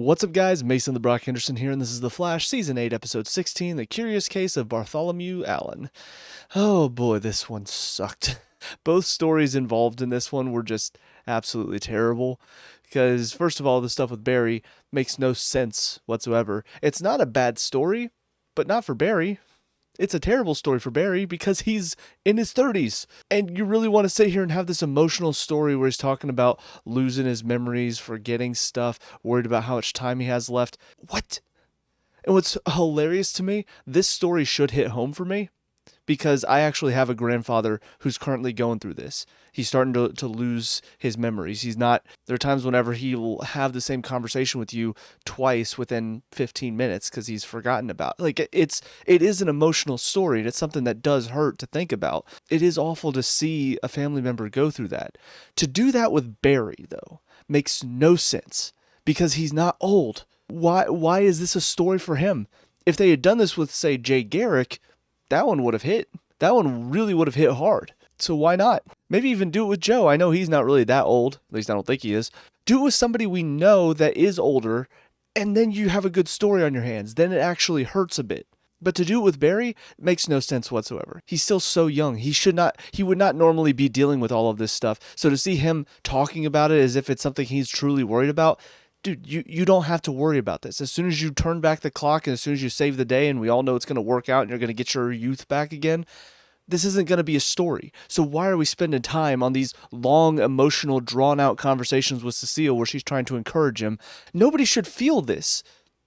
What's up, guys? Mason the Brock Henderson here, and this is The Flash, Season 8, Episode 16, The Curious Case of Bartholomew Allen. Oh boy, this one sucked. Both stories involved in this one were just absolutely terrible. Because, first of all, the stuff with Barry makes no sense whatsoever. It's not a bad story, but not for Barry. It's a terrible story for Barry because he's in his 30s. And you really want to sit here and have this emotional story where he's talking about losing his memories, forgetting stuff, worried about how much time he has left. What? And what's hilarious to me, this story should hit home for me because I actually have a grandfather who's currently going through this. He's starting to lose his memories. There are times whenever he will have the same conversation with you twice within 15 minutes because he's forgotten about. It is an emotional story, and it's something that does hurt to think about. It is awful to see a family member go through that. To do that with Barry, though, makes no sense because he's not old. Why is this a story for him? If they had done this with, say, Jay Garrick, that one would have hit. That one really would have hit hard. So why not? Maybe even do it with Joe. I know he's not really that old. At least I don't think he is. Do it with somebody we know that is older, and then you have a good story on your hands. Then it actually hurts a bit. But to do it with Barry makes no sense whatsoever. He's still so young. He would not normally be dealing with all of this stuff. So to see him talking about it as if it's something he's truly worried about, dude, you don't have to worry about this. As soon as you turn back the clock and as soon as you save the day and we all know it's going to work out and you're going to get your youth back again, this isn't going to be a story. So why are we spending time on these long, emotional, drawn-out conversations with Cecile where she's trying to encourage him? Nobody should feel this.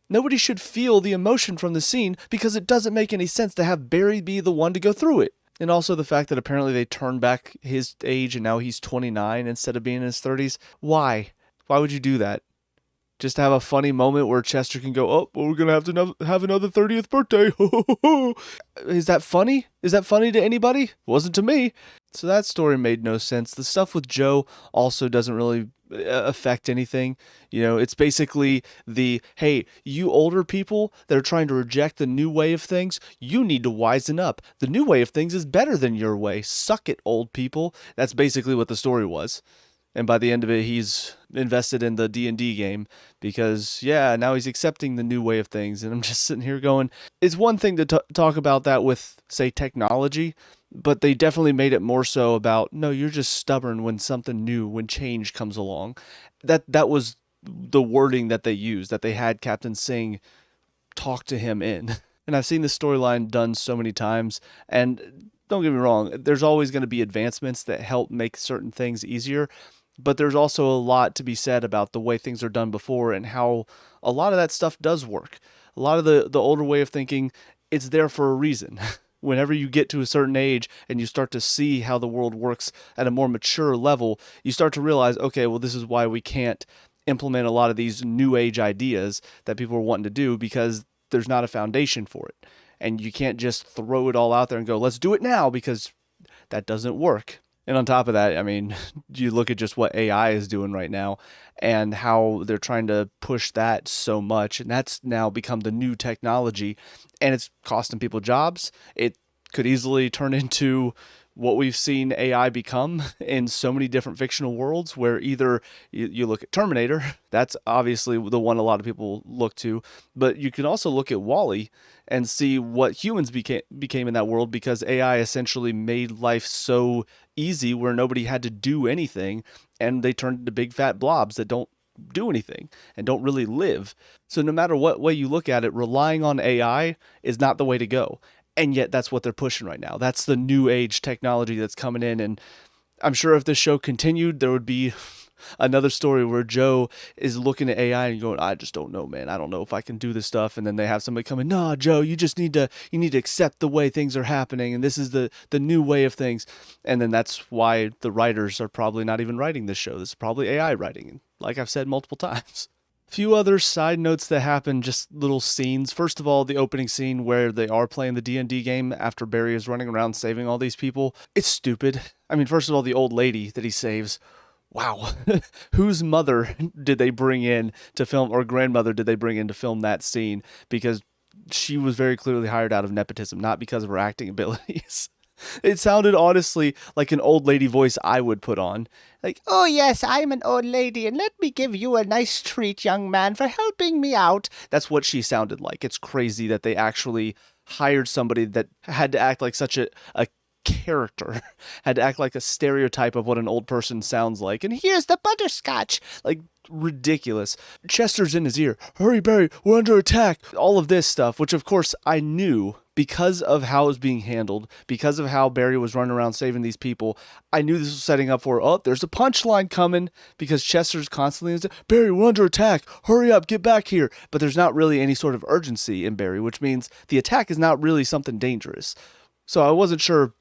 Nobody should feel the emotion from the scene because it doesn't make any sense to have Barry be the one to go through it. And also the fact that apparently they turned back his age and now he's 29 instead of being in his 30s. Why? Why would you do that? Just to have a funny moment where Chester can go, oh, well, we're going to have another 30th birthday. Is that funny? Is that funny to anybody? It wasn't to me. So that story made no sense. The stuff with Joe also doesn't really affect anything. You know, it's basically hey, you older people that are trying to reject the new way of things, you need to wisen up. The new way of things is better than your way. Suck it, old people. That's basically what the story was. And by the end of it, he's invested in the D&D game because, now he's accepting the new way of things. And I'm just sitting here going, it's one thing to talk about that with, say, technology, but they definitely made it more so about, no, you're just stubborn when something new, when change comes along. That was the wording that they used, that they had Captain Singh talk to him in. And I've seen this storyline done so many times, and don't get me wrong, there's always going to be advancements that help make certain things easier. But there's also a lot to be said about the way things are done before and how a lot of that stuff does work. A lot of the older way of thinking, it's there for a reason. Whenever you get to a certain age and you start to see how the world works at a more mature level, you start to realize, okay, well, this is why we can't implement a lot of these new age ideas that people are wanting to do because there's not a foundation for it. And you can't just throw it all out there and go, let's do it now, because that doesn't work. And on top of that, I mean, you look at just what AI is doing right now and how they're trying to push that so much. And that's now become the new technology and it's costing people jobs. It could easily turn into what we've seen AI become in so many different fictional worlds where either you look at Terminator, that's obviously the one a lot of people look to, but you can also look at WALL-E and see what humans became in that world because AI essentially made life so easy where nobody had to do anything and they turned into big fat blobs that don't do anything and don't really live. So no matter what way you look at it, relying on AI is not the way to go. And yet that's what they're pushing right now. That's the new age technology that's coming in. And I'm sure if this show continued, there would be another story where Joe is looking at AI and going, I just don't know, man. I don't know if I can do this stuff. And then they have somebody come in, nah, Joe, you need to accept the way things are happening. And this is the new way of things. And then that's why the writers are probably not even writing this show. This is probably AI writing. Like I've said multiple times. Few other side notes that happen, just little scenes. First of all, the opening scene where they are playing the D&D game after Barry is running around saving all these people. It's stupid. I mean, first of all, the old lady that he saves. Wow. Whose mother did they bring in to film, or grandmother did they bring in to film that scene? Because she was very clearly hired out of nepotism, not because of her acting abilities. It sounded honestly like an old lady voice I would put on. Like, oh yes, I'm an old lady, and let me give you a nice treat, young man, for helping me out. That's what she sounded like. It's crazy that they actually hired somebody that had to act like such a character, had to act like a stereotype of what an old person sounds like. And here's the butterscotch. Like, ridiculous. Chester's in his ear. Hurry, Barry, we're under attack. All of this stuff, which of course I knew because of how it was being handled, because of how Barry was running around saving these people. I knew this was setting up for, oh, there's a punchline coming, because Chester's constantly, Barry, we're under attack. Hurry up, get back here. But there's not really any sort of urgency in Barry, which means the attack is not really something dangerous. So I wasn't sure.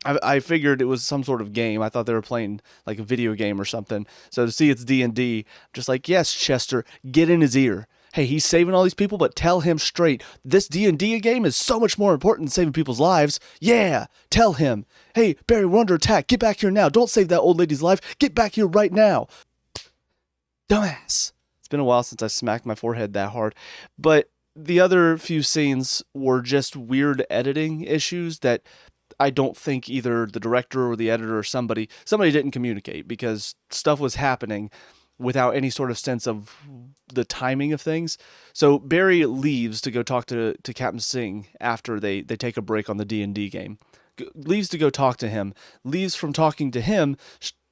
I figured it was some sort of game. I thought they were playing like a video game or something. So to see it's D&D, just like, yes, Chester, get in his ear. Hey, he's saving all these people, but tell him straight. This D&D game is so much more important than saving people's lives. Yeah, tell him. Hey, Barry, we're under attack. Get back here now. Don't save that old lady's life. Get back here right now. Dumbass. It's been a while since I smacked my forehead that hard. But the other few scenes were just weird editing issues that I don't think either the director or the editor or somebody didn't communicate, because stuff was happening without any sort of sense of the timing of things. So Barry leaves to go talk to Captain Singh after they take a break on the D&D game. Leaves to go talk to him. Leaves from talking to him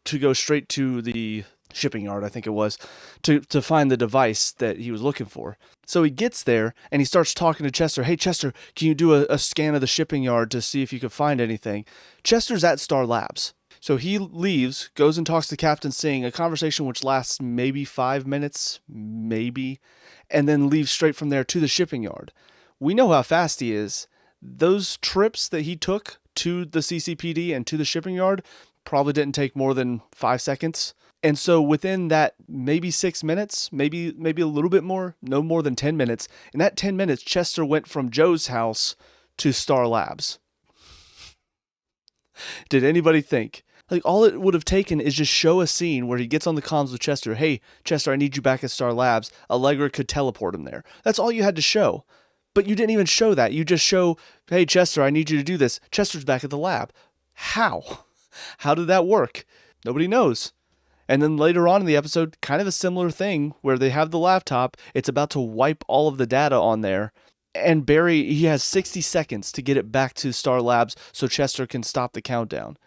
to go straight to the shipping yard, I think it was, to find the device that he was looking for. So he gets there and he starts talking to Chester. Hey, Chester, can you do a scan of the shipping yard to see if you can find anything? Chester's at Star Labs. So he leaves, goes and talks to Captain Singh, a conversation which lasts maybe 5 minutes, maybe, and then leaves straight from there to the shipping yard. We know how fast he is. Those trips that he took to the CCPD and to the shipping yard probably didn't take more than 5 seconds. And so within that maybe 6 minutes, maybe a little bit more, no more than 10 minutes, in that 10 minutes, Chester went from Joe's house to Star Labs. Did anybody think? Like, all it would have taken is just show a scene where he gets on the comms with Chester. Hey, Chester, I need you back at Star Labs. Allegra could teleport him there. That's all you had to show. But you didn't even show that. You just show, hey, Chester, I need you to do this. Chester's back at the lab. How? How did that work? Nobody knows. And then later on in the episode, kind of a similar thing where they have the laptop. It's about to wipe all of the data on there. And Barry, he has 60 seconds to get it back to Star Labs so Chester can stop the countdown.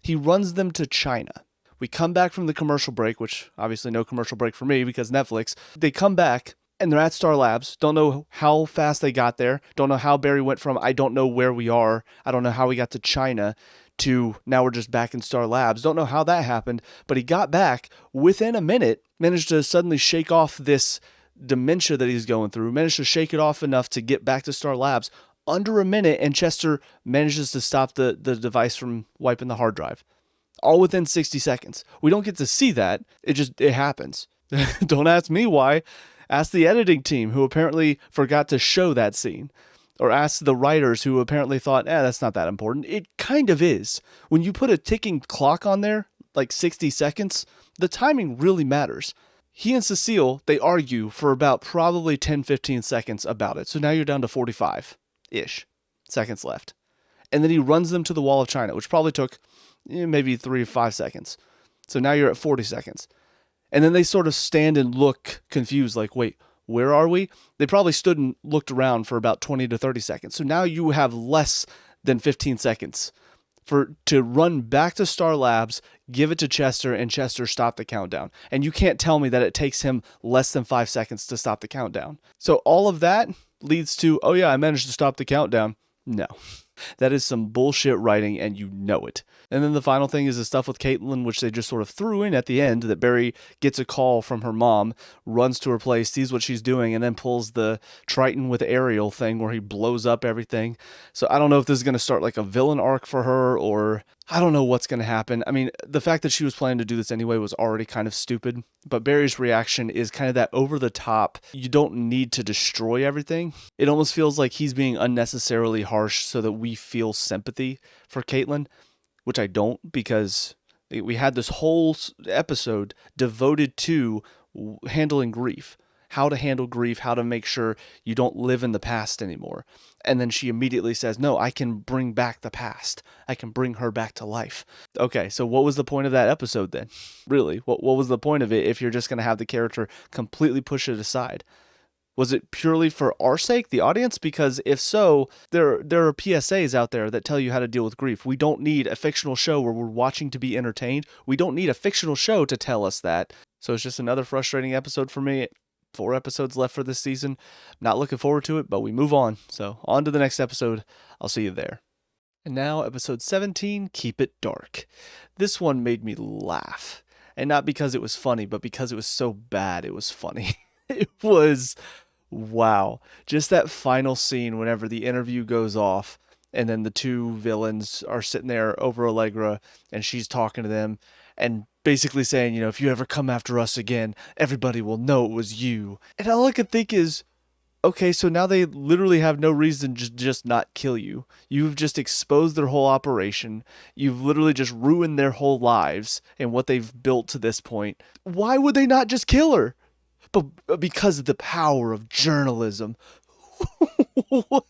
He runs them to China. We come back from the commercial break, which obviously no commercial break for me because Netflix. They come back and they're at Star Labs. Don't know how fast they got there. Don't know how Barry went from I don't know where we are. I don't know how we got to China to now we're just back in Star Labs. Don't know how that happened, but he got back within a minute, managed to suddenly shake off this dementia that he's going through, managed to shake it off enough to get back to Star Labs under a minute, and Chester manages to stop the device from wiping the hard drive. All within 60 seconds. We don't get to see that. It happens. Don't ask me why. Ask the editing team, who apparently forgot to show that scene. Or ask the writers, who apparently thought, that's not that important. It kind of is. When you put a ticking clock on there, like 60 seconds, the timing really matters. He and Cecile, they argue for about probably 10-15 seconds about it. So now you're down to 45-ish seconds left. And then he runs them to the Wall of China, which probably took maybe 3 or 5 seconds. So now you're at 40 seconds. And then they sort of stand and look confused, like, wait, where are we? They probably stood and looked around for about 20 to 30 seconds. So now you have less than 15 seconds to run back to Star Labs, give it to Chester, and Chester stop the countdown. And you can't tell me that it takes him less than 5 seconds to stop the countdown. So all of that leads to, oh yeah, I managed to stop the countdown. No. That is some bullshit writing, and you know it. And then the final thing is the stuff with Caitlin, which they just sort of threw in at the end, that Barry gets a call from her mom, runs to her place, sees what she's doing, and then pulls the Triton with Ariel thing where he blows up everything. So I don't know if this is going to start like a villain arc for her, or I don't know what's going to happen. I mean, the fact that she was planning to do this anyway was already kind of stupid, but Barry's reaction is kind of that over the top, you don't need to destroy everything. It almost feels like he's being unnecessarily harsh so that we feel sympathy for Caitlin, which I don't, because we had this whole episode devoted to handling grief. how to handle grief, how to make sure you don't live in the past anymore. And then she immediately says, no, I can bring back the past. I can bring her back to life. Okay, so what was the point of that episode then? Really, what was the point of it if you're just going to have the character completely push it aside? Was it purely for our sake, the audience? Because if so, there are PSAs out there that tell you how to deal with grief. We don't need a fictional show where we're watching to be entertained. We don't need a fictional show to tell us that. So it's just another frustrating episode for me. 4 episodes left for this season. Not looking forward to it, but we move on. So on to the next episode. I'll see you there. And now episode 17, Keep It Dark. This one made me laugh. And not because it was funny, but because it was so bad it was funny. It was... wow. Just that final scene whenever the interview goes off and then the two villains are sitting there over Allegra and she's talking to them and basically saying, you know, if you ever come after us again, everybody will know it was you. And all I could think is, okay, so now they literally have no reason to just not kill you. You've just exposed their whole operation. You've literally just ruined their whole lives and what they've built to this point. Why would they not just kill her? But because of the power of journalism. What?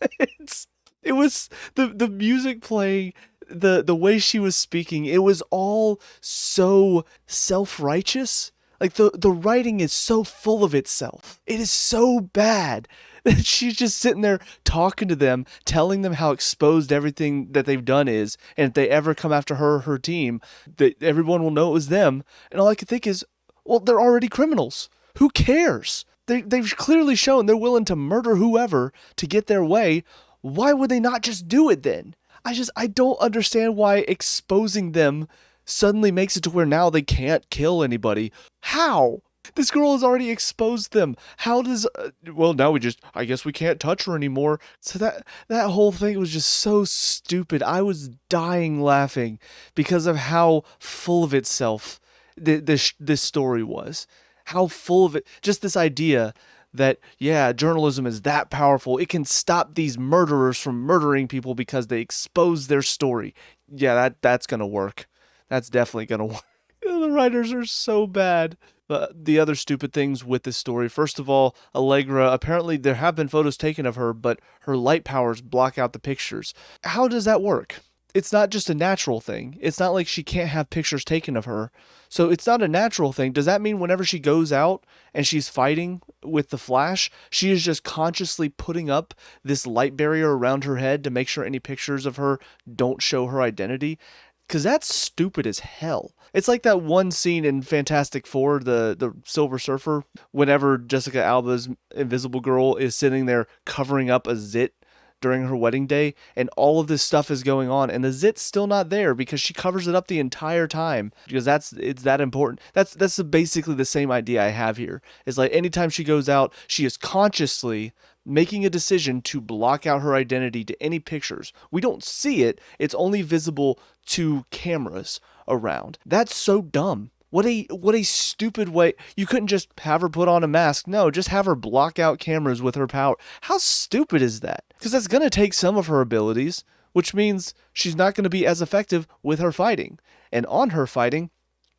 It was the music playing, the way she was speaking, it was all so self-righteous. Like the writing is so full of itself. It is so bad that she's just sitting there talking to them, telling them how exposed everything that they've done is, and if they ever come after her team, that everyone will know it was them. And all I could think is, well, they're already criminals. Who cares? They've clearly shown they're willing to murder whoever to get their way. Why would they not just do it then? I don't understand why exposing them suddenly makes it to where now they can't kill anybody. How? This girl has already exposed them. How does... well, now I guess we can't touch her anymore. So that whole thing was just so stupid. I was dying laughing because of how full of itself this story was. How full of it, just this idea that, yeah, journalism is that powerful. It can stop these murderers from murdering people because they expose their story. Yeah, that's going to work. That's definitely going to work. The writers are so bad. But the other stupid things with this story, first of all, Allegra, apparently there have been photos taken of her, but her light powers block out the pictures. How does that work? It's not just a natural thing. It's not like she can't have pictures taken of her. So it's not a natural thing. Does that mean whenever she goes out and she's fighting with the Flash, she is just consciously putting up this light barrier around her head to make sure any pictures of her don't show her identity? Because that's stupid as hell. It's like that one scene in Fantastic Four, the Silver Surfer, whenever Jessica Alba's Invisible Girl is sitting there covering up a zit during her wedding day, and all of this stuff is going on, and the zit's still not there because she covers it up the entire time because it's that important. That's basically the same idea I have here. It's like anytime she goes out, she is consciously making a decision to block out her identity to any pictures. We don't see it. It's only visible to cameras around. That's so dumb. What a stupid way. You couldn't just have her put on a mask. No, just have her block out cameras with her power. How stupid is that? Because that's going to take some of her abilities, which means she's not going to be as effective with her fighting. And on her fighting,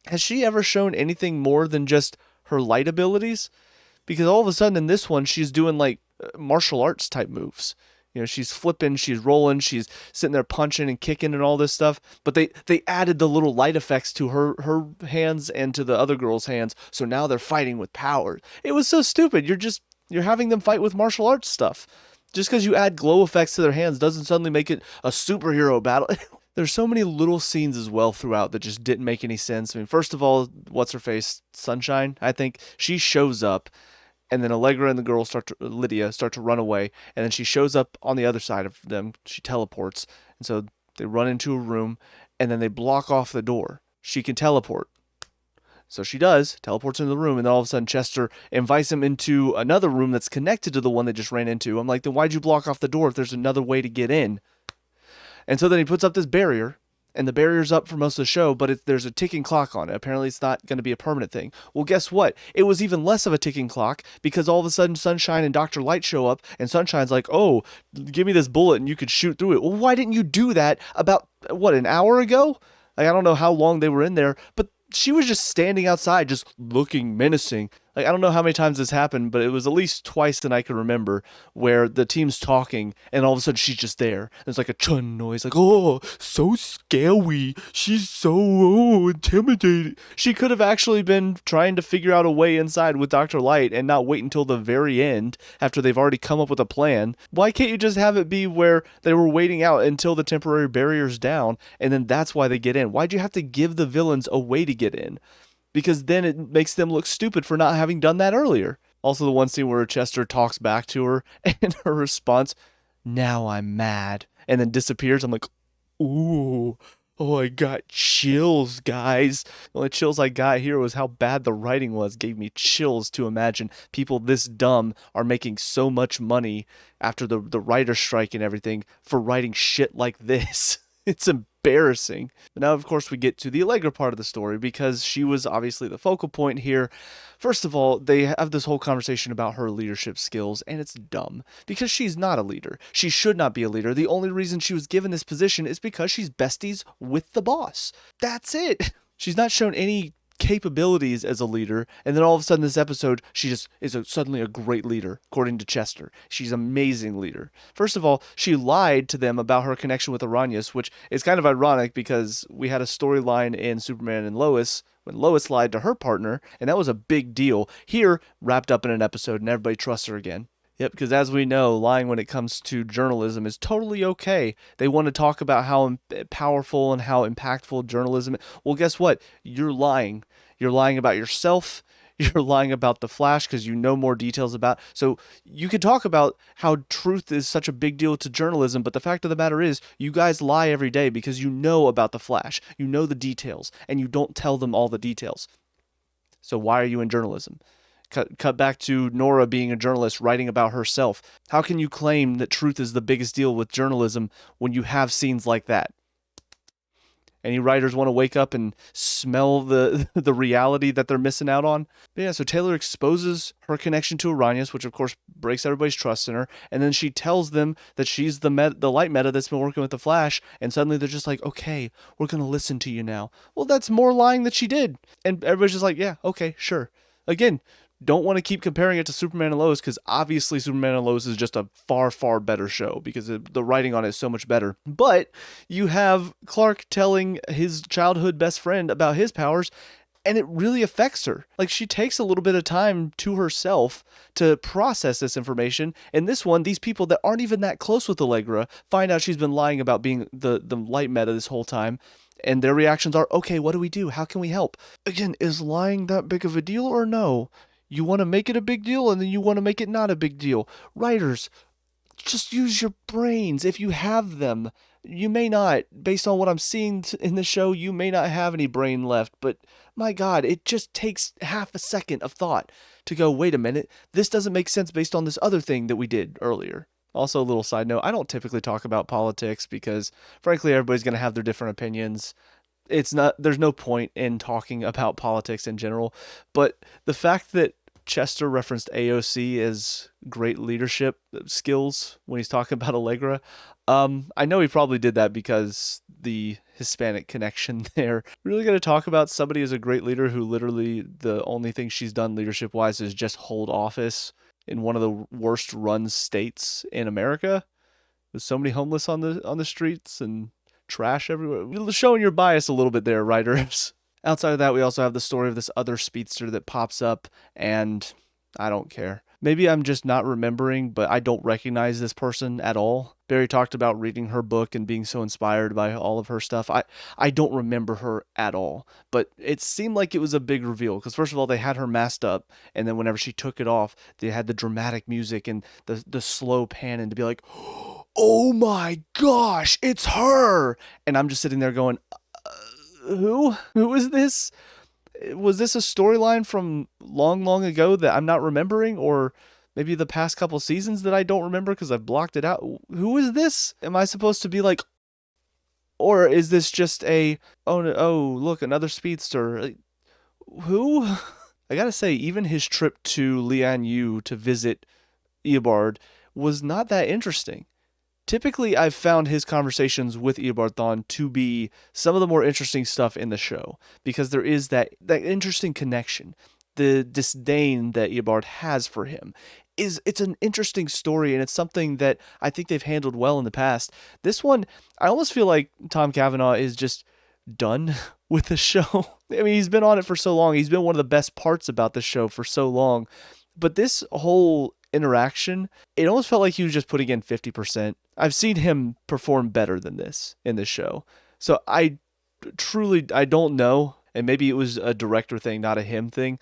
has she ever shown anything more than just her light abilities? Because all of a sudden in this one, she's doing like martial arts type moves. You know, she's flipping, she's rolling, she's sitting there punching and kicking and all this stuff. But they added the little light effects to her hands and to the other girl's hands. So now they're fighting with power. It was so stupid. You're having them fight with martial arts stuff. Just because you add glow effects to their hands doesn't suddenly make it a superhero battle. There's so many little scenes as well throughout that just didn't make any sense. I mean, first of all, what's her face? Sunshine, I think. She shows up. And then Allegra and the girl Lydia start to run away. And then she shows up on the other side of them. She teleports. And so they run into a room. And then they block off the door. She can teleport. So she does, teleports into the room. And then all of a sudden Chester invites him into another room that's connected to the one they just ran into. I'm like, then why'd you block off the door if there's another way to get in? And so then he puts up this barrier. And the barrier's up for most of the show, but there's a ticking clock on it. Apparently it's not going to be a permanent thing. Well, guess what? It was even less of a ticking clock because all of a sudden Sunshine and Dr. Light show up, and Sunshine's like, oh, give me this bullet and you could shoot through it. Well, why didn't you do that about, an hour ago? Like, I don't know how long they were in there, but she was just standing outside, just looking menacing. Like, I don't know how many times this happened, but it was at least twice than I can remember where the team's talking and all of a sudden she's just there. There's like a chun noise, like, oh, so scary. She's so intimidating. She could have actually been trying to figure out a way inside with Dr. Light and not wait until the very end after they've already come up with a plan. Why can't you just have it be where they were waiting out until the temporary barrier's down and then that's why they get in? Why'd you have to give the villains a way to get in? Because then it makes them look stupid for not having done that earlier. Also, the one scene where Chester talks back to her and her response, now I'm mad, and then disappears. I'm like, ooh, oh, I got chills, guys. The only chills I got here was how bad the writing was. Gave me chills to imagine people this dumb are making so much money after the writer's strike and everything for writing shit like this. It's embarrassing. But now, of course, we get to the Allegra part of the story because she was obviously the focal point here. First of all, they have this whole conversation about her leadership skills, and it's dumb because she's not a leader. She should not be a leader. The only reason she was given this position is because she's besties with the boss. That's it. She's not shown any capabilities as a leader, and then all of a sudden this episode she just is suddenly a great leader according to Chester. She's an amazing leader. First of all, she lied to them about her connection with Aranias, which is kind of ironic because we had a storyline in Superman and Lois when Lois lied to her partner, and that was a big deal. Here, wrapped up in an episode, and everybody trusts her again. Yep, because as we know, lying when it comes to journalism is totally okay. They want to talk about how powerful and how impactful journalism is. Well, guess what? You're lying. You're lying about yourself. You're lying about the Flash because you know more details about. So you can talk about how truth is such a big deal to journalism, but the fact of the matter is, you guys lie every day because you know about the Flash. You know the details, and you don't tell them all the details. So why are you in journalism? Cut back to Nora being a journalist writing about herself. How can you claim that truth is the biggest deal with journalism when you have scenes like that? Any writers want to wake up and smell the reality that they're missing out on? But yeah, so Taylor exposes her connection to Aranias, which of course breaks everybody's trust in her, and then she tells them that she's the light meta that's been working with the Flash, and suddenly they're just like, okay, we're going to listen to you now. Well, that's more lying that she did. And everybody's just like, yeah, okay, sure. Again, don't want to keep comparing it to Superman and Lois because obviously Superman and Lois is just a far, far better show because the writing on it is so much better. But you have Clark telling his childhood best friend about his powers, and it really affects her. Like, she takes a little bit of time to herself to process this information. And this one, these people that aren't even that close with Allegra find out she's been lying about being the light meta this whole time. And their reactions are, okay, what do we do? How can we help? Again, is lying that big of a deal or no? You want to make it a big deal, and then you want to make it not a big deal. Writers, just use your brains if you have them. You may not, based on what I'm seeing in the show, you may not have any brain left, but my God, it just takes half a second of thought to go, wait a minute, this doesn't make sense based on this other thing that we did earlier. Also, a little side note, I don't typically talk about politics because, frankly, everybody's going to have their different opinions. There's no point in talking about politics in general, but the fact that Chester referenced AOC as great leadership skills when he's talking about Allegra, I know he probably did that because the Hispanic connection there. Really going to talk about somebody as a great leader who literally the only thing she's done leadership wise is just hold office in one of the worst run states in America with so many homeless on the streets and trash everywhere. You're showing your bias a little bit there, writers. Outside of that, we also have the story of this other speedster that pops up, and I don't care. Maybe I'm just not remembering, but I don't recognize this person at all. Barry talked about reading her book and being so inspired by all of her stuff. I don't remember her at all, but it seemed like it was a big reveal because first of all, they had her masked up, and then whenever she took it off, they had the dramatic music and the slow pan and to be like, oh my gosh, it's her! And I'm just sitting there going, who is this? Was this a storyline from long ago that I'm not remembering, or maybe the past couple seasons that I don't remember because I've blocked it out? Who is this? Am I supposed to be like, or is this just oh look, another speedster? Who? I gotta say, even his trip to Lian Yu to visit Eobard was not that interesting. Typically, I've found his conversations with Eobard Thawne to be some of the more interesting stuff in the show because there is that interesting connection. the disdain that Eobard has for him. It's an interesting story, and it's something that I think they've handled well in the past. This one, I almost feel like Tom Cavanaugh is just done with the show. I mean, he's been on it for so long. He's been one of the best parts about the show for so long. But this whole interaction, it almost felt like he was just putting in 50%. I've seen him perform better than this in this show. So I don't know, and maybe it was a director thing, not a him thing,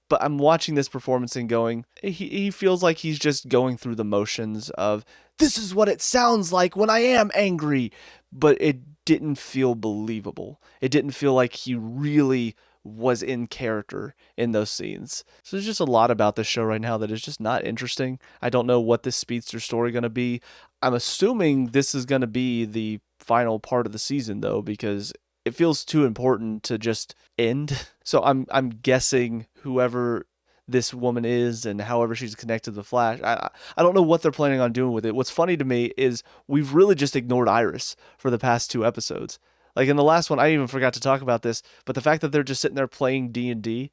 but I'm watching this performance and going, he feels like he's just going through the motions of, this is what it sounds like when I am angry. But it didn't feel believable. It didn't feel like he really was in character in those scenes. So there's just a lot about this show right now that is just not interesting. I don't know what this speedster story going to be. I'm assuming this is going to be the final part of the season, though, because it feels too important to just end. So I'm guessing whoever this woman is and however she's connected to the Flash, I don't know what they're planning on doing with it. What's funny to me is we've really just ignored Iris for the past 2 episodes. Like in the last one, I even forgot to talk about this, but the fact that they're just sitting there playing D&D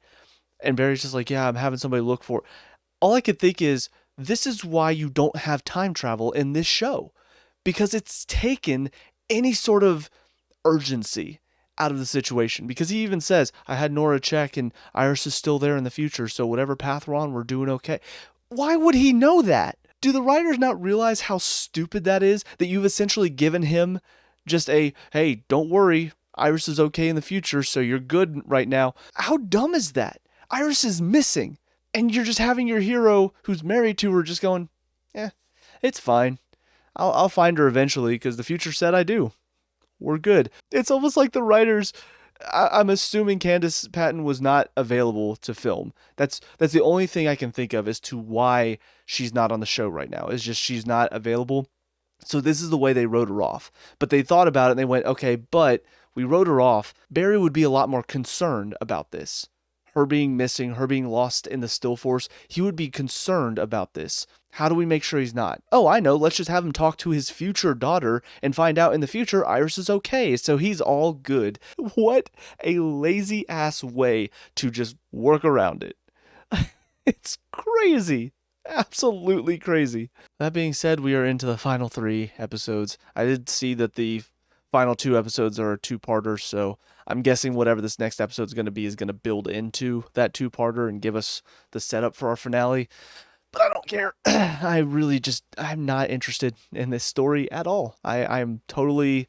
and Barry's just like, yeah, I'm having somebody look for it. All I could think is, this is why you don't have time travel in this show, because it's taken any sort of urgency out of the situation. Because he even says, I had Nora check and Iris is still there in the future, so whatever path we're on, we're doing okay. Why would he know that? Do the writers not realize how stupid that is? That you've essentially given him just a, hey, don't worry, Iris is okay in the future, so you're good right now. How dumb is that? Iris is missing, and you're just having your hero who's married to her just going, it's fine. I'll find her eventually because the future said I do. We're good. It's almost like the writers, I'm assuming Candace Patton was not available to film. That's the only thing I can think of as to why she's not on the show right now. It's just she's not available. So this is the way they wrote her off. But they thought about it and they went, okay, but we wrote her off. Barry would be a lot more concerned about this. Her being missing, her being lost in the Still Force. He would be concerned about this. How do we make sure he's not? Oh, I know. Let's just have him talk to his future daughter and find out in the future Iris is okay, so he's all good. What a lazy ass way to just work around it. It's crazy. Absolutely crazy. That being said, we are into the final 3 episodes. I did see that the final 2 episodes are a 2-parter, so I'm guessing whatever this next episode is going to be is going to build into that 2-parter and give us the setup for our finale. But I don't care. I'm not interested in this story at all. I'm totally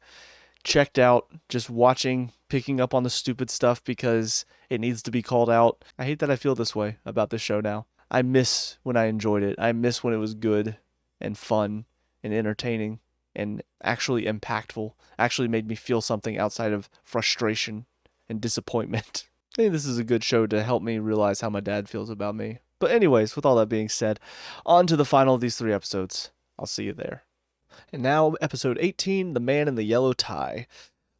checked out just watching, picking up on the stupid stuff because it needs to be called out. I hate that I feel this way about this show now. I miss when I enjoyed it. I miss when it was good and fun and entertaining and actually impactful, actually made me feel something outside of frustration and disappointment. I think this is a good show to help me realize how my dad feels about me. But anyways, with all that being said, on to the final of these 3 episodes. I'll see you there. And now, episode 18, The Man in the Yellow Tie.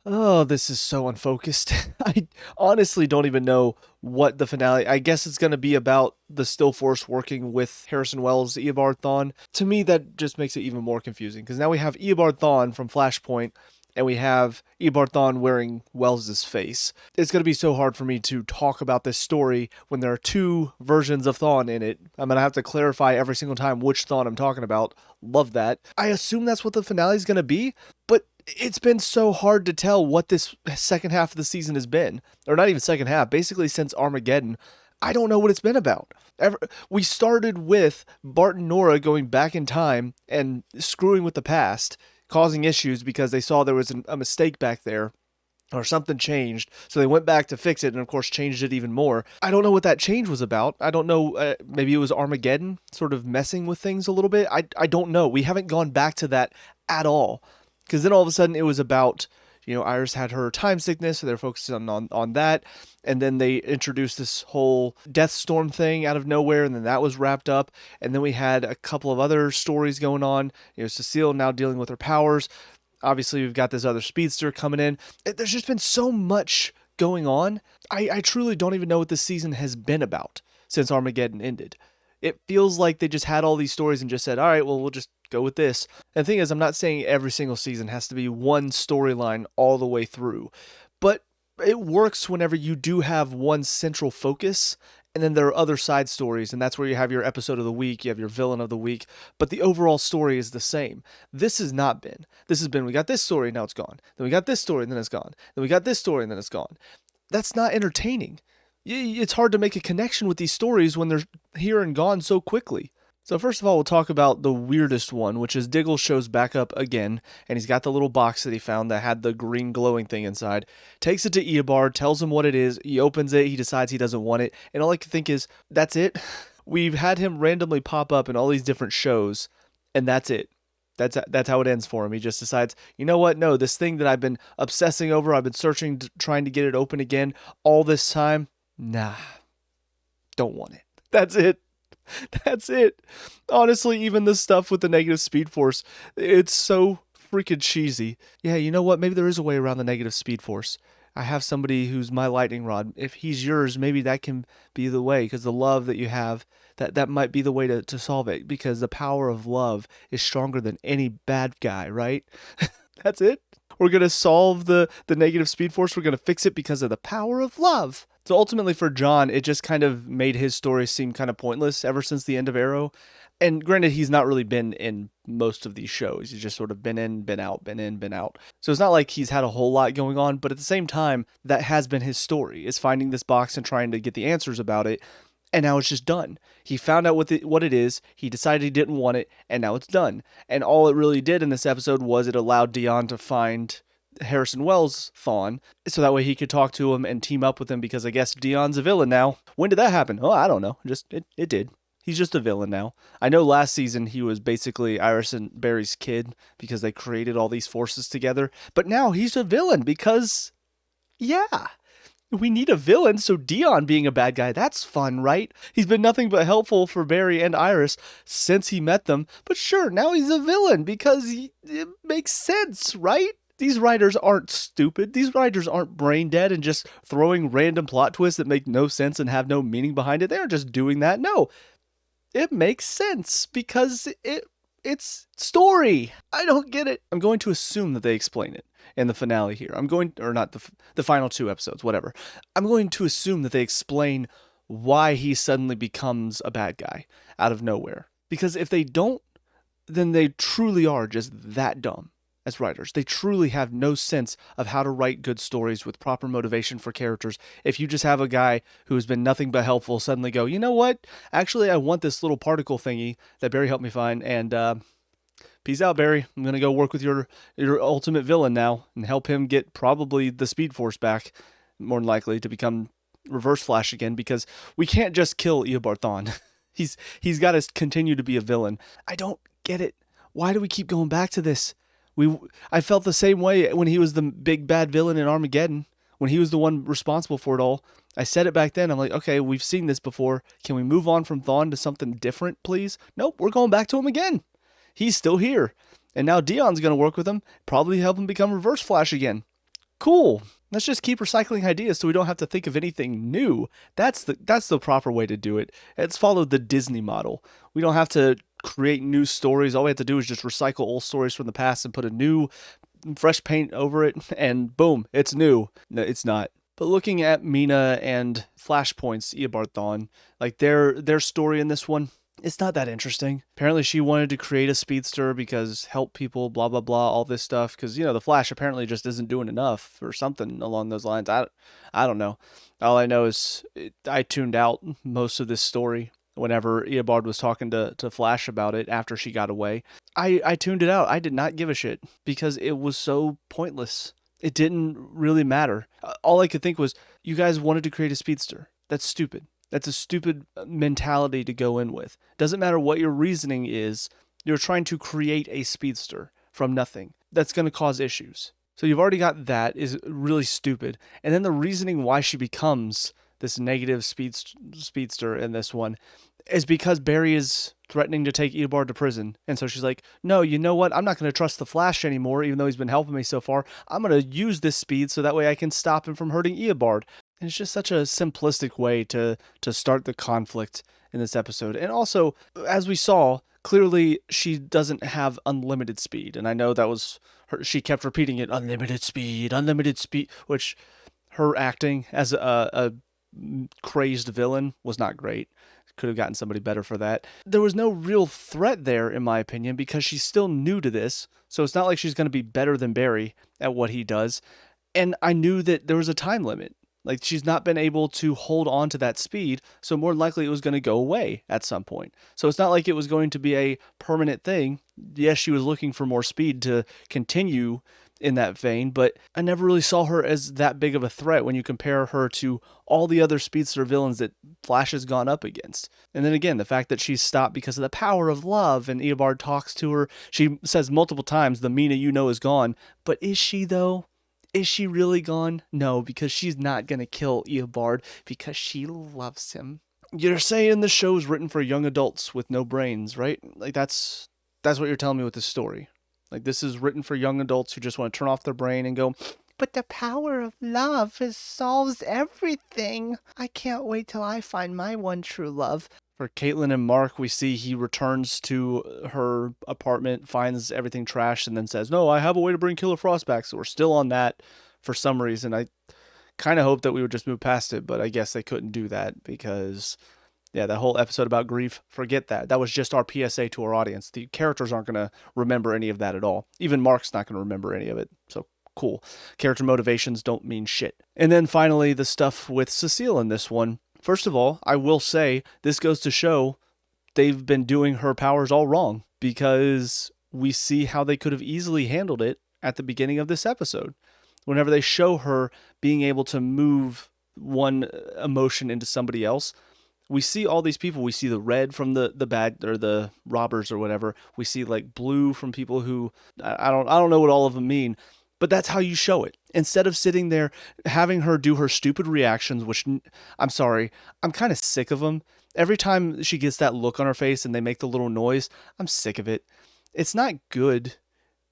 Oh, this is so unfocused. I honestly don't even know what the finale... I guess it's going to be about the Still Force working with Harrison Wells' Eobard Thawne. To me, that just makes it even more confusing, because now we have Eobard Thawne from Flashpoint, and we have Eobard Thawne wearing Wells' face. It's going to be so hard for me to talk about this story when there are 2 versions of Thawne in it. I'm going to have to clarify every single time which Thawne I'm talking about. Love that. I assume that's what the finale is going to be, but it's been so hard to tell what this second half of the season has been. Or not even second half, basically since Armageddon. I don't know what it's been about. We started with Bart and Nora going back in time and screwing with the past, causing issues because they saw there was a mistake back there or something changed. So they went back to fix it and, of course, changed it even more. I don't know what that change was about. I don't know. Maybe it was Armageddon sort of messing with things a little bit. I don't know. We haven't gone back to that at all. Because then all of a sudden it was about, Iris had her time sickness, so they're focusing on that. And then they introduced this whole Death Storm thing out of nowhere, and then that was wrapped up. And then we had a couple of other stories going on. Cecile now dealing with her powers. Obviously, we've got this other speedster coming in. There's just been so much going on. I truly don't even know what this season has been about since Armageddon ended. It feels like they just had all these stories and just said, all right, well, we'll just go with this. And the thing is, I'm not saying every single season has to be one storyline all the way through, but it works whenever you do have one central focus And then there are other side stories, and that's where you have your episode of the week, you have your villain of the week, but the overall story is the same. This has not been. This has been, we got this story, now it's gone. Then we got this story, and then it's gone. Then we got this story, and then it's gone. That's not entertaining. It's hard to make a connection with these stories when they're here and gone so quickly. So first of all, we'll talk about the weirdest one, which is Diggle shows back up again, and he's got the little box that he found that had the green glowing thing inside. Takes it to Eobard, tells him what it is, he opens it, he decides he doesn't want it, and all I can think is, that's it? We've had him randomly pop up in all these different shows, and that's it. That's how it ends for him. He just decides, you know what, no, this thing that I've been obsessing over, I've been searching, trying to get it open again all this time, nah, don't want it. That's it. That's it. Honestly, even the stuff with the negative speed force, it's so freaking cheesy. Yeah, you know what? Maybe there is a way around the negative speed force. I have somebody who's my lightning rod. If he's yours, maybe that can be the way, because the love that you have, that might be the way to solve it, because the power of love is stronger than any bad guy, right? That's it. We're going to solve the negative speed force. We're going to fix it because of the power of love. So ultimately for John, it just kind of made his story seem kind of pointless ever since the end of Arrow. And granted, he's not really been in most of these shows. He's just sort of been in, been out, been in, been out. So it's not like he's had a whole lot going on, but at the same time, that has been his story, is finding this box and trying to get the answers about it. And now it's just done. He found out what it is, he decided he didn't want it, and now it's done. And all it really did in this episode was it allowed Dion to find Harrison Wells' Thawne, so that way he could talk to him and team up with him, because I guess Dion's a villain now. When did that happen? Oh, I don't know. It did. He's just a villain now. I know last season he was basically Iris and Barry's kid because they created all these forces together, but now he's a villain because, yeah, we need a villain, so Dion being a bad guy, that's fun, right? He's been nothing but helpful for Barry and Iris since he met them, but sure, now he's a villain because it makes sense, right? These writers aren't stupid. These writers aren't brain dead and just throwing random plot twists that make no sense and have no meaning behind it. They aren't just doing that. No, it makes sense because it's story. I don't get it. I'm going to assume that they explain it in the finale here. Or not the final 2 episodes, whatever. I'm going to assume that they explain why he suddenly becomes a bad guy out of nowhere. Because if they don't, then they truly are just that dumb. As writers, they truly have no sense of how to write good stories with proper motivation for characters. If you just have a guy who has been nothing but helpful suddenly go, you know what? Actually, I want this little particle thingy that Barry helped me find, and peace out, Barry. I'm going to go work with your ultimate villain now and help him get probably the Speed Force back, more than likely, to become Reverse Flash again, because we can't just kill Eobard Thawne. He's got to continue to be a villain. I don't get it. Why do we keep going back to this? I felt the same way when he was the big bad villain in Armageddon, when he was the one responsible for it all. I said it back then. I'm like, okay, we've seen this before. Can we move on from Thawne to something different, please? Nope, we're going back to him again. He's still here. And now Dion's going to work with him, probably help him become Reverse Flash again. Cool. Let's just keep recycling ideas so we don't have to think of anything new. That's the proper way to do it. It's followed the Disney model. We don't have to create new stories. All we have to do is just recycle old stories from the past and put a new fresh paint over it, and boom, it's new. No, it's not. But looking at Mina and Flashpoint's Eobard Thawne, like their story in this one, it's not that interesting. Apparently she wanted to create a speedster because help people, blah, blah, blah, all this stuff. Because, the Flash apparently just isn't doing enough or something along those lines. I don't know. All I know is I tuned out most of this story whenever Eobard was talking to Flash about it after she got away. I tuned it out. I did not give a shit because it was so pointless. It didn't really matter. All I could think was, you guys wanted to create a speedster. That's stupid. That's a stupid mentality to go in with. Doesn't matter what your reasoning is, you're trying to create a speedster from nothing. That's going to cause issues. So you've already got that is really stupid. And then the reasoning why she becomes this negative speedster in this one is because Barry is threatening to take Eobard to prison. And so she's like, no, you know what? I'm not going to trust the Flash anymore, even though he's been helping me so far. I'm going to use this speed so that way I can stop him from hurting Eobard. And it's just such a simplistic way to start the conflict in this episode. And also, as we saw, clearly she doesn't have unlimited speed. And I know that was her, she kept repeating it, unlimited speed, which her acting as a crazed villain was not great. Could have gotten somebody better for that. There was no real threat there, in my opinion, because she's still new to this. So it's not like she's going to be better than Barry at what he does. And I knew that there was a time limit. Like, she's not been able to hold on to that speed, so more than likely it was going to go away at some point. So it's not like it was going to be a permanent thing. Yes, she was looking for more speed to continue in that vein, but I never really saw her as that big of a threat when you compare her to all the other speedster villains that Flash has gone up against. And then again, the fact that she's stopped because of the power of love, and Eobard talks to her. She says multiple times, the Mina you know is gone. But is she, though? Is she really gone? No, because she's not going to kill Eobard because she loves him. You're saying the show's written for young adults with no brains, right? Like, that's what you're telling me with this story. Like, this is written for young adults who just want to turn off their brain and go, but the power of love solves everything. I can't wait till I find my one true love. For Caitlin and Mark, we see he returns to her apartment, finds everything trashed, and then says, no, I have a way to bring Killer Frost back. So we're still on that for some reason. I kind of hoped that we would just move past it, but I guess they couldn't do that because, yeah, that whole episode about grief, forget that. That was just our PSA to our audience. The characters aren't going to remember any of that at all. Even Mark's not going to remember any of it. So cool. Character motivations don't mean shit. And then finally, the stuff with Cecile in this one. First of all, I will say this goes to show they've been doing her powers all wrong, because we see how they could have easily handled it at the beginning of this episode. Whenever they show her being able to move one emotion into somebody else, we see all these people. We see the red from the bad, or the robbers or whatever. We see like blue from people who I don't know what all of them mean. But that's how you show it. Instead of sitting there having her do her stupid reactions, which, I'm sorry, I'm kind of sick of them. Every time she gets that look on her face and they make the little noise, I'm sick of it. It's not good.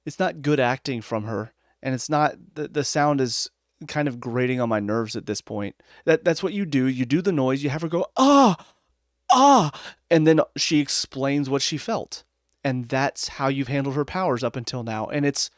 It's not good acting from her. And it's not, the sound is kind of grating on my nerves at this point. That's what you do. You do the noise. You have her go, ah, ah. And then she explains what she felt. And that's how you've handled her powers up until now. And it's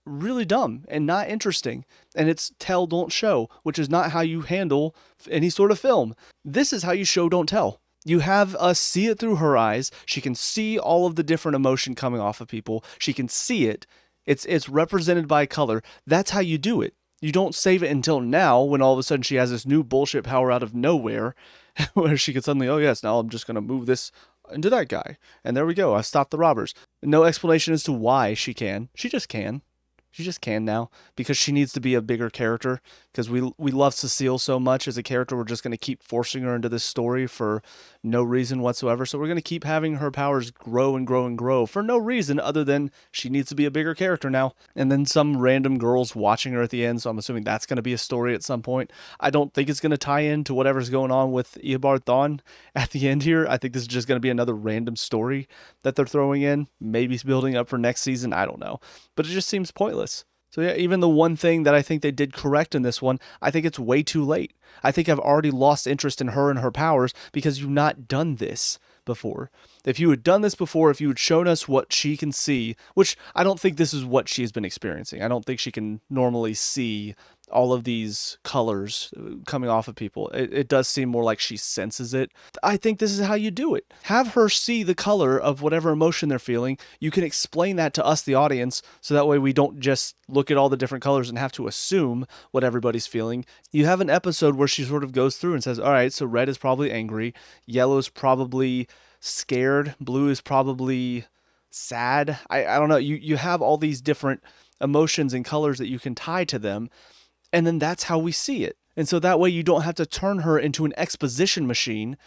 really dumb and not interesting, and it's tell don't show, which is not how you handle any sort of film. This is how you show don't tell. You have us see it through her eyes. She can see all of the different emotion coming off of people. She can see it. It's represented by color. That's how you do it. You don't save it until now, when all of a sudden she has this new bullshit power out of nowhere where she can suddenly, oh yes, now I'm just going to move this into that guy, and there we go, I stopped the robbers. No explanation as to why she can. She just can. She just can now, because she needs to be a bigger character, because we love Cecile so much as a character. We're just going to keep forcing her into this story for no reason whatsoever. So we're going to keep having her powers grow and grow and grow for no reason other than she needs to be a bigger character now. And then some random girls watching her at the end, so I'm assuming that's going to be a story at some point. I don't think it's going to tie into whatever's going on with Eobard Thawne at the end here. I think this is just going to be another random story that they're throwing in, maybe building up for next season. I don't know. But it just seems pointless. So yeah, even the one thing that I think they did correct in this one, I think it's way too late. I think I've already lost interest in her and her powers because you've not done this before. If you had done this before, if you had shown us what she can see, which I don't think this is what she's been experiencing. I don't think she can normally see all of these colors coming off of people. It does seem more like she senses it. I think this is how you do it. Have her see the color of whatever emotion they're feeling. You can explain that to us, the audience, so that way we don't just look at all the different colors and have to assume what everybody's feeling. You have an episode where she sort of goes through and says, all right, so red is probably angry, yellow is probably scared, blue is probably sad. I don't know. You have all these different emotions and colors that you can tie to them. And then that's how we see it. And so that way you don't have to turn her into an exposition machine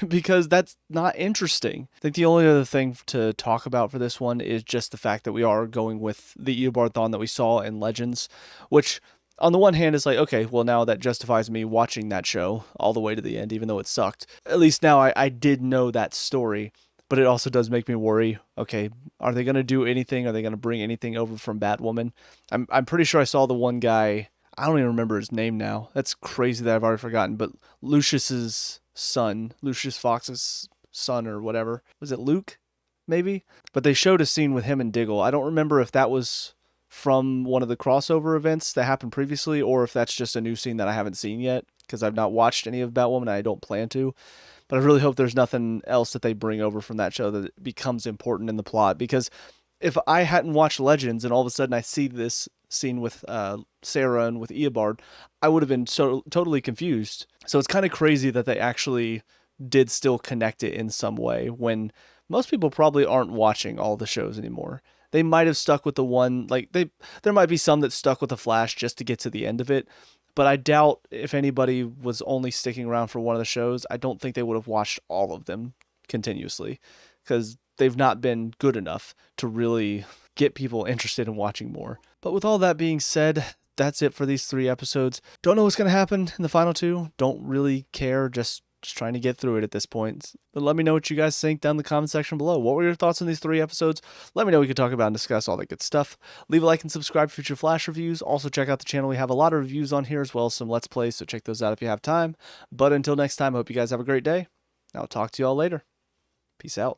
because that's not interesting. I think the only other thing to talk about for this one is just the fact that we are going with the Eobard Thawne that we saw in Legends, which on the one hand is like, okay, well now that justifies me watching that show all the way to the end, even though it sucked. At least now I did know that story. But it also does make me worry, okay, are they going to do anything? Are they going to bring anything over from Batwoman? I'm pretty sure I saw the one guy, I don't even remember his name now. That's crazy that I've already forgotten. But Lucius's son, Lucius Fox's son or whatever. Was it Luke? Maybe? But they showed a scene with him and Diggle. I don't remember if that was from one of the crossover events that happened previously or if that's just a new scene that I haven't seen yet. because I've not watched any of Batwoman and I don't plan to. But I really hope there's nothing else that they bring over from that show that becomes important in the plot. Because if I hadn't watched Legends and all of a sudden I see this scene with Sarah and with Eobard, I would have been so totally confused. So it's kind of crazy that they actually did still connect it in some way when most people probably aren't watching all the shows anymore. They might have stuck with the one, like there might be some that stuck with the Flash just to get to the end of it, but I doubt if anybody was only sticking around for one of the shows, I don't think they would have watched all of them continuously because they've not been good enough to really get people interested in watching more. But with all that being said, that's it for these 3 episodes. Don't know what's going to happen in the final 2. Don't really care. Just trying to get through it at this point. But let me know what you guys think down in the comment section below. What were your thoughts on these 3 episodes? Let me know. We can talk about and discuss all that good stuff. Leave a like and subscribe for future Flash reviews. Also check out the channel. We have a lot of reviews on here as well as some Let's Plays, so check those out if you have time. But until next time, I hope you guys have a great day. I'll talk to you all later. Peace out.